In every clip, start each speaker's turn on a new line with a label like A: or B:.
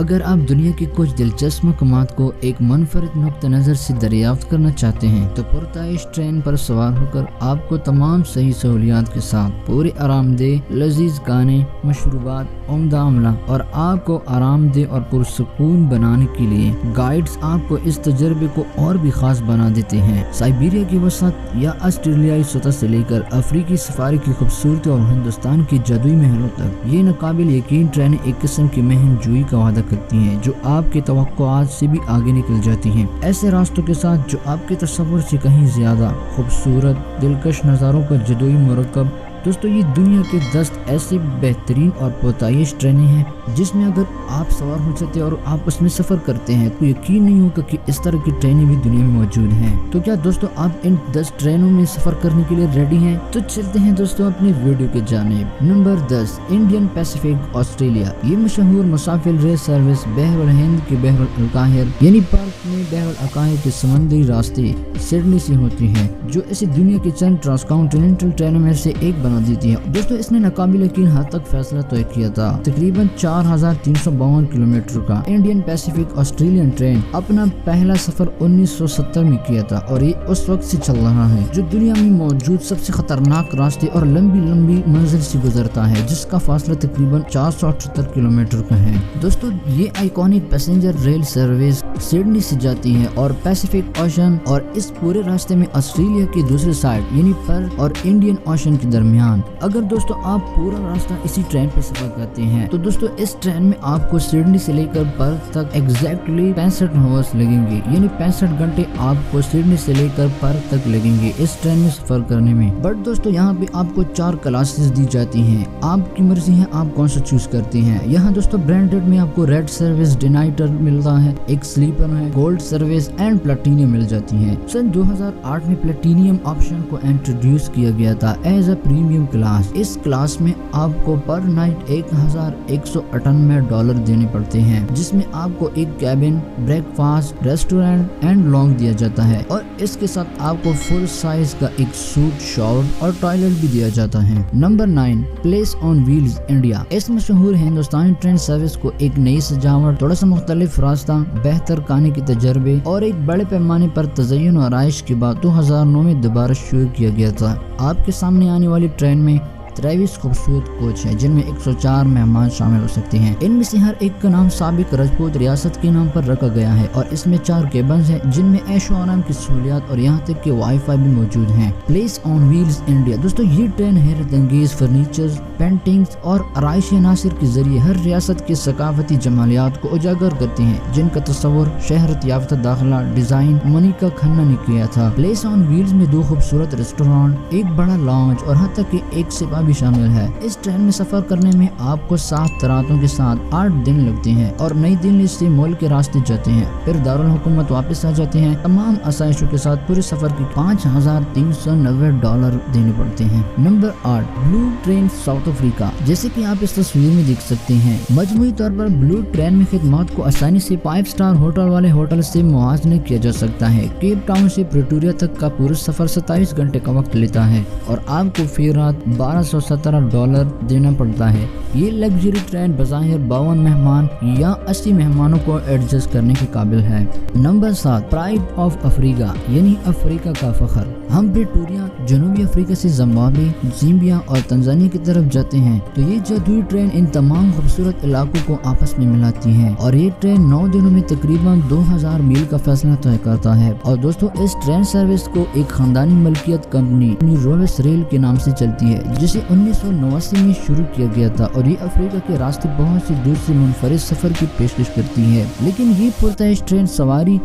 A: अगर आप दुनिया की कुछ दिलचस्प मकामात को एक मुनफरिद नुक्ता नज़र से दरियाफ्त करना चाहते हैं तो पुरताइश ट्रेन पर सवार होकर आपको तमाम सही सहूलियात के साथ पूरे आरामदेह लजीज गाने, मशरूबात, उम्दा अमला और आपको आरामदेह और पुरसुकून बनाने के लिए गाइड्स आपको इस तजर्बे को और भी खास बना देते हैं। साइबेरिया की वसत या ऑस्ट्रेलियाई सतह से लेकर अफ्रीकी सफारी की खूबसूरती और हिंदुस्तान की जादुई महलों तक ये नाकाबिल यकीन ट्रेनें एक किस्म की महम जुई का वादा करती हैं जो आपके तवक्कुआत से भी आगे निकल जाती हैं, ऐसे रास्तों के साथ जो आपके तस्वुर से कहीं ज्यादा खूबसूरत, दिलकश नज़ारों का जदोई मुरक्कब। दोस्तों ये दुनिया के 10 ऐसे बेहतरीन और पुरताइश ट्रेनें हैं जिसमें अगर आप सवार हो जाते हैं और आप उसमें सफ़र करते हैं तो यकीन नहीं होगा कि इस तरह की ट्रेनें भी दुनिया में मौजूद हैं। तो क्या दोस्तों आप इन 10 ट्रेनों में सफ़र करने के लिए रेडी हैं? तो चलते हैं दोस्तों अपने वीडियो के जानिब। Number 10, Indian Pacific Australia. ये मशहूर मुसाफिर रेल सर्विस बहरुल हिंद के बहरुल अलकाहिर यानी पर्थ में बहरुल अलकाहिर के समंदरी रास्ते सिडनी से होती है, जो इसे दुनिया की चंद ट्रांसकॉन्टिनेंटल ट्रेनों में से एक बना देती है। दोस्तों इसने नाकाबिल यकीन हद तक फैसला तय किया था। तकरीबन 4352 किलोमीटर का इंडियन पैसिफिक ऑस्ट्रेलियन ट्रेन अपना पहला सफर 1970 में किया था और ये उस वक्त से चल रहा है, जो दुनिया में मौजूद सबसे खतरनाक रास्ते और लंबी मंजिल से गुजरता है, जिसका फासला तकरीबन 478 किलोमीटर का है। दोस्तों ये iconic passenger rail service Sydney से जाती है और पैसिफिक ओशन और इस पूरे रास्ते में ऑस्ट्रेलिया की दूसरी साइड यानी पर्थ और इंडियन ओशन के दरमियान। अगर दोस्तों आप पूरा रास्ता इसी ट्रेन पे सफर करते हैं तो दोस्तों इस ट्रेन में आपको सिडनी से लेकर पर्थ तक एग्जैक्टली 65 आवर्स लगेंगे, यानी 65 घंटे आपको सिडनी से लेकर पर्थ तक लगेंगे इस ट्रेन में सफर करने में। बट दोस्तों यहाँ पे आपको 4 क्लासेस दी जाती हैं, आपकी मर्जी है आप कौन सा चूज करते हैं। यहाँ दोस्तों ब्रांडेड में आपको रेड सर्विस, डिनाइटर मिलता है, एक स्लीपर है, गोल्ड सर्विस एंड प्लेटिनियम मिल जाती है। सन 2008 में प्लेटिनियम ऑप्शन को इंट्रोड्यूस किया गया था एज अ प्रीमियम क्लास। इस क्लास में आपको पर नाइट $1198 देने पड़ते हैं, जिसमें आपको एक cabin, breakfast, restaurant and lounge दिया जाता है और इसके साथ आपको फुल साइज का एक सूट, शावर और टॉयलेट भी दिया जाता है। Number 9, place on wheels India. इस मशहूर हिंदुस्तानी ट्रेन सर्विस को एक नई सजावट, थोड़ा सा मुख्तलिफ रास्ता, बेहतर खाने के तजर्बे और एक बड़े पैमाने पर तज़य्युन और आराइश के बाद 2009 में दोबारा शुरू किया गया था। आपके सामने आने वाली ट्रेन में 23 खूबसूरत कोच है, जिनमें 104 मेहमान शामिल हो सकते हैं। इनमें से हर एक का नाम साबिक राजपूत रियासत के नाम पर रखा गया है और इसमें 4 केबिन्स हैं, जिनमें ऐशो आराम की सहूलियात और यहाँ तक कि वाईफाई भी मौजूद हैं। Place on wheels India. दोस्तों ये ट्रेन हैरत अंगेज फर्नीचर, पेंटिंग्स और आराइशी अनासिर के जरिए हर रियासत के सकाफती जमालियात को उजागर करती है, जिनका तस्वुर शहरत याफ्ता दाखिला डिजाइन मोनिका खन्ना ने किया था। प्लेस ऑन व्हील्स में 2 खूबसूरत रेस्टोरेंट, एक बड़ा लॉन्ज और यहाँ तक कि एक सिपा भी शामिल है। इस ट्रेन में सफर करने में आपको 7 रातों के साथ 8 दिन लगते हैं और नई दिल्ली से मुल्क के रास्ते जाते हैं, फिर दारुल हुकूमत वापस आ जाते हैं। तमाम आसाइशों के साथ पूरे सफर की $5390 देने पड़ते हैं। Number 8, blue train south Africa. जैसे कि आप इस तस्वीर में देख सकते हैं, मजमूई तौर पर ब्लू ट्रेन में खिदमत को आसानी से 5 स्टार होटल वाले होटल से मुआवजा किया जा सकता है। केप टाउन से प्रिटोरिया तक का पूरा सफर 27 घंटे का वक्त लेता है और आपको फी रात $1217 देना पड़ता है। ये लग्जरी ट्रेन बज़ाहिर 52 मेहमान या 80 मेहमानों को एडजस्ट करने के काबिल है। नंबर 7, प्राइड ऑफ अफ्रीका यानी अफ्रीका का फखर। हम प्रिटोरिया जनूबी अफ्रीका से जिम्बाब्वे, ज़ाम्बिया और तंजानिया की तरफ जाते हैं तो ये जादुई ट्रेन इन तमाम खूबसूरत इलाकों को आपस में मिलाती है और ये ट्रेन 9 दिनों में तकरीबन 2000 मील का फैसला तय करता है। और दोस्तों इस ट्रेन सर्विस को एक खानदानी मलकियत कंपनी रोवेस रेल के नाम से चलती है, जिसे 1989 में शुरू किया गया था और ये अफ्रीका के रास्ते बहुत सी दूर से मुनफरिद सफर की पेशकश करती है। लेकिन ये पुरताइश ट्रेन सवारी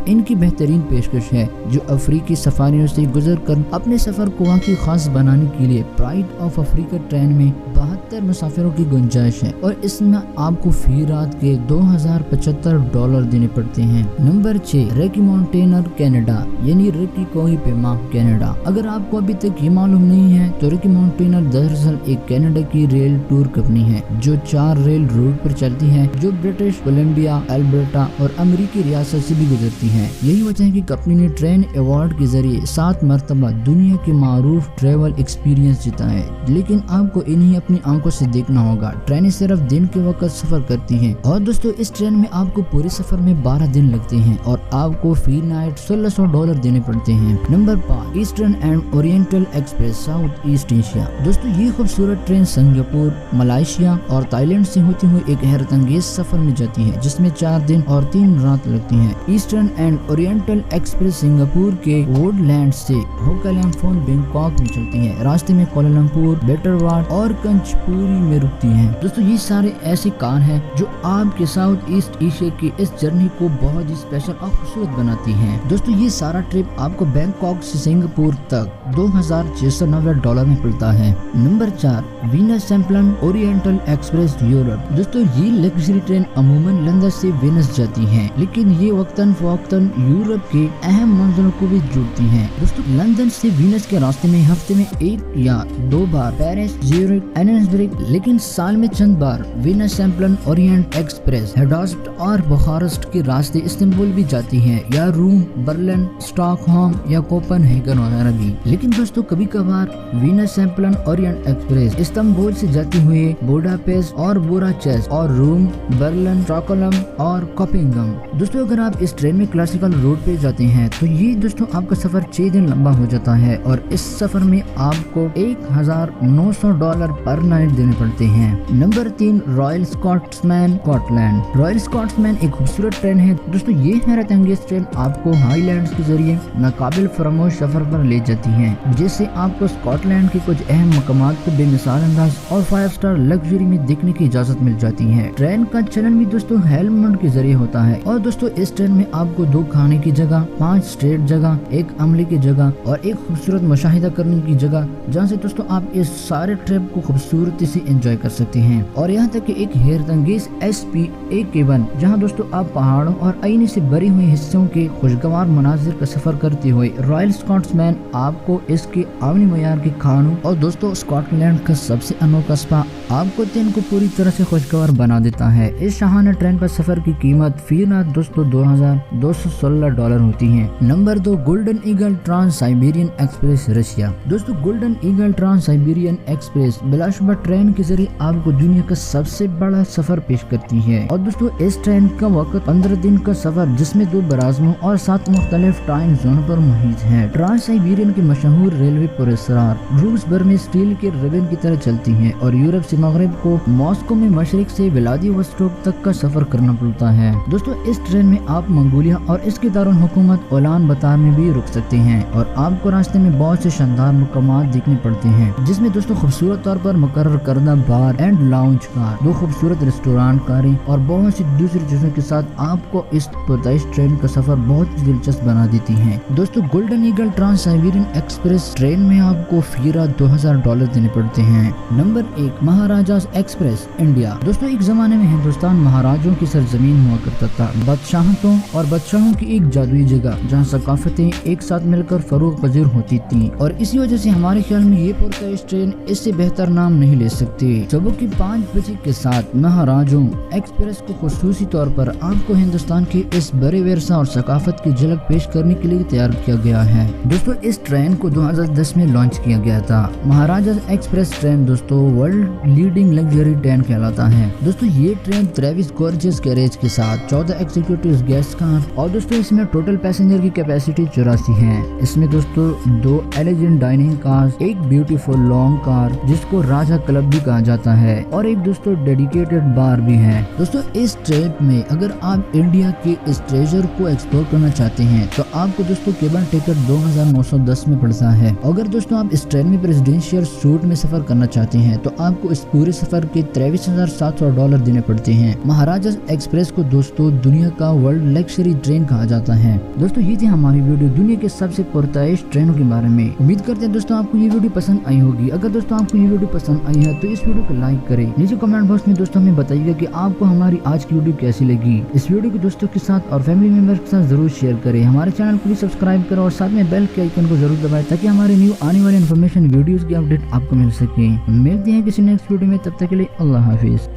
A: इनकी बेहतरीन पेशकश है, जो अफ्रीकी सफारियों से गुजर कर अपने सफर को वाकई खास बनाने के लिए प्राइड ऑफ अफ्रीका ट्रेन में 72 मुसाफिरों की गुंजाइश है और इसमें आपको फी रात के $2075 देने पड़ते हैं। नंबर 6, रॉकी माउंटेनर कनाडा यानी रॉकी कोही पेमा कनाडा। अगर आपको अभी तक ये मालूम नहीं है तो रॉकी माउंटेनर दरअसल एक कनाडा की रेल टूर कंपनी है जो 4 रेल रूट पर चलती है, जो ब्रिटिश कोलंबिया, अल्बर्टा और अमेरिकी रियासत से भी गुजरती है। हैं। यही वजह है कि कंपनी ने ट्रेन अवार्ड के जरिए 7 मरतबा दुनिया के मारूफ ट्रेवल एक्सपीरियंस जीता है। लेकिन आपको इन्हें अपनी आंखों से देखना होगा। ट्रेनें सिर्फ दिन के वक्त सफर करती हैं और दोस्तों इस ट्रेन में आपको पूरे सफर में 12 दिन लगते हैं और आपको फी नाइट $1600 देने पड़ते हैं। Number 5, eastern and oriental express south east Asia. दोस्तों ये खूबसूरत ट्रेन सिंगापुर, मलेशिया और थाईलैंड से होती हुई एक हैरत अंगेज सफर में जाती है जिसमें 4 दिन और 3 रात लगती हैं। Eastern and oriental express Singapore के वुडलैंड से होकालैम्फोन बैंकॉक में चलती है। रास्ते में कोलालमपुर, बेटरवाड और कंचपुरी में रुकती हैं। दोस्तों ये सारे ऐसे कार हैं जो आपके साउथ ईस्ट एशिया की इस जर्नी को बहुत ही स्पेशल और खूबसूरत बनाती हैं। दोस्तों ये सारा ट्रिप आपको बैंकॉक से सिंगापुर तक $2690 में पड़ता है। Number 4, Venice Simplon oriental express Europe. दोस्तों ये लग्जरी ट्रेन अमूमन लंदन से वीनस जाती है, लेकिन ये वक्तन फवक्तन यूरोप के अहम मंजिलों को भी जुड़ती है। दोस्तों लंदन से वीनस के रास्ते में हफ्ते में 1 या 2 बार पेरिस, ज्यूरिख, एनसबर्ग, लेकिन साल में चंद बार वीनस सैम्पलन ओरिएंट एक्सप्रेस हेडास्ट और बुखारेस्ट के रास्ते इस्तांबुल भी जाती है, या रूम, बर्लिन, स्टॉकहोम या कोपेनहेगन वगैरह भी। लेकिन दोस्तों कभी कभार वीनस सैम्पलन ओरिएंट एक्सप्रेस इस्तांबुल से जाती हुई बुडापेस्ट और बुरापेस्ट और रोम, बर्लिन, स्टॉकहोम और कोपेनहेगन। दोस्तों अगर आप इस ट्रेन में क्लासिकल रोड पे जाते हैं तो ये दोस्तों आपका सफर 6 दिन लंबा हो जाता है और इस सफर में आपको $1900 पर नाइट देने पड़ते हैं। Number 3, royal Scotsman Scotland. Royal Scotsman एक खूबसूरत ट्रेन है। दोस्तों ये हैरत अंगेज ट्रेन आपको हाईलैंड्स के जरिए नाकाबिल फरामोश सफर पर ले जाती है, जिससे आपको स्कॉटलैंड के कुछ अहम मकामात को बेमिसाल अंदाज और 5 स्टार लग्जरी में देखने की इजाजत मिल जाती है। ट्रेन का चलन भी दोस्तों हेलमंड के जरिए होता है और दोस्तों इस ट्रेन में आपको 2 खाने की जगह, 5 स्ट्रेट जगह, 1 अमले की जगह और एक खूबसूरत मुशाहिदा करने की जगह, जहाँ से दोस्तों आप इस सारे ट्रिप को खूबसूरती से एंजॉय कर सकते हैं। और यहाँ तक कि एक हैरत अंगेज SP-A1 जहाँ दोस्तों आप पहाड़ों और आईने से भरी हुई हिस्सों के खुशगवार मनाजिर का सफर करते हुए रॉयल स्कॉट्समैन आपको इसके आमनी मयार के खानों और दोस्तों स्कॉटलैंड का सबसे अनोखा स्पा आपको दिन को पूरी तरह से खुशगवार बना देता है। इस शाहाना ट्रेन पर सफर की कीमत फी रात दोस्तों $2216 होती है। Number 2, golden eagle trans Siberian express Russia. दोस्तों golden eagle trans Siberian express बिलाशुबा ट्रेन के जरिए आपको दुनिया का सबसे बड़ा सफर पेश करती है और दोस्तों इस ट्रेन का वक्त 15 दिन का सफर जिसमें 2 बराज़मों और 7 मुख्तलिफ टाइम जोन पर मुहित है। ट्रांस साइबेरियन की मशहूर रेलवे पुरस्कार रूस भर में स्टील के रिबन की तरह चलती है और यूरोप से मगरब को मॉस्को में मशरिक से व्लादिवोस्टोक तक का सफर करना पड़ता है। दोस्तों इस ट्रेन में आप मंगोलिया और इसके दारुल हुकूमत उलान बतर में भी रुक सकते हैं और आपको रास्ते में बहुत से शानदार मकामात देखने पड़ते हैं, जिसमें दोस्तों खूबसूरत तौर पर मुकर्रर करदा बार एंड लाउंज कार, 2 खूबसूरत रेस्टोरेंट कारें और बहुत सी दूसरी चीजों के साथ आपको इस पुरताइश ट्रेन का सफर बहुत ही दिलचस्प बना देती है। दोस्तों golden eagle trans Siberian express train में आपको फी रात $2000 देने पड़ते हैं। Number 1, Maharajas express India. दोस्तों एक जमाने में हिंदुस्तान महाराजों की सरजमीन हुआ करता था, बादशाहों और बादशाहों की एक जादुई जगह जहाँ सकाफतें एक साथ मिलकर फरोग पजीर होती थी और इसी वजह से हमारे ख्याल में ये पुरताइश ट्रेन इससे बेहतर नाम नहीं ले सकती। सुबह के 5 बजे के साथ महाराजों एक्सप्रेस को खुसूसी तौर पर आपको हिंदुस्तान के इस बड़े विरसा और सकाफत की झलक पेश करने के लिए तैयार किया गया है। दोस्तों इस ट्रेन को 2010 में लॉन्च किया गया था। महाराजा एक्सप्रेस ट्रेन दोस्तों वर्ल्ड लीडिंग लग्जरी ट्रेन कहलाता है। दोस्तों ये ट्रेन 23 गॉर्जियस गैरेज के साथ 14 एग्जीक्यूटिव गेस्ट कार और दोस्तों इसमें टोटल पैसेंजर की कैपेसिटी 84 है। इसमें दोस्तों 2 एलिजेंट डाइनिंग कार, एक ब्यूटीफुल लॉन्ग कार जिसको राजा क्लब भी कहा जाता है और एक दोस्तों डेडिकेटेड बार भी है। दोस्तों इस ट्रिप में अगर आप इंडिया के इस ट्रेजर को एक्सप्लोर करना चाहते हैं तो आपको दोस्तों केबल टिकट 2910 में पड़ता है। अगर दोस्तों आप इस ट्रेन में प्रेसिडेंशियल सूट में सफर करना चाहते हैं तो आपको इस पूरे सफर के $23,700 देने पड़ते हैं। महाराजा एक्सप्रेस को दोस्तों दुनिया का वर्ल्ड लग्जरी ट्रेन कहा जाता है। दोस्तों ये थी हमारी वीडियो दुनिया के सबसे पुरताइश ट्रेनों के बारे में। उम्मीद करते हैं दोस्तों आपको ये वीडियो पसंद आई होगी। अगर दोस्तों आपको ये वीडियो पसंद आई है तो इस वीडियो को लाइक करें। नीचे कमेंट बॉक्स में दोस्तों हमें बताइएगा कि आपको हमारी आज की वीडियो कैसी लगी। इस वीडियो को दोस्तों के साथ और फैमिली मेंबर्स के साथ जरूर शेयर करें। हमारे चैनल को भी सब्सक्राइब करें और साथ में बेल के आइकन को जरूर दबाएं ताकि हमारे न्यू आने वाले इन्फॉर्मेशन वीडियोस की अपडेट आपको मिल सके। मिलते हैं किसी नेक्स्ट वीडियो में, तब तक के लिए अल्लाह हाफिज।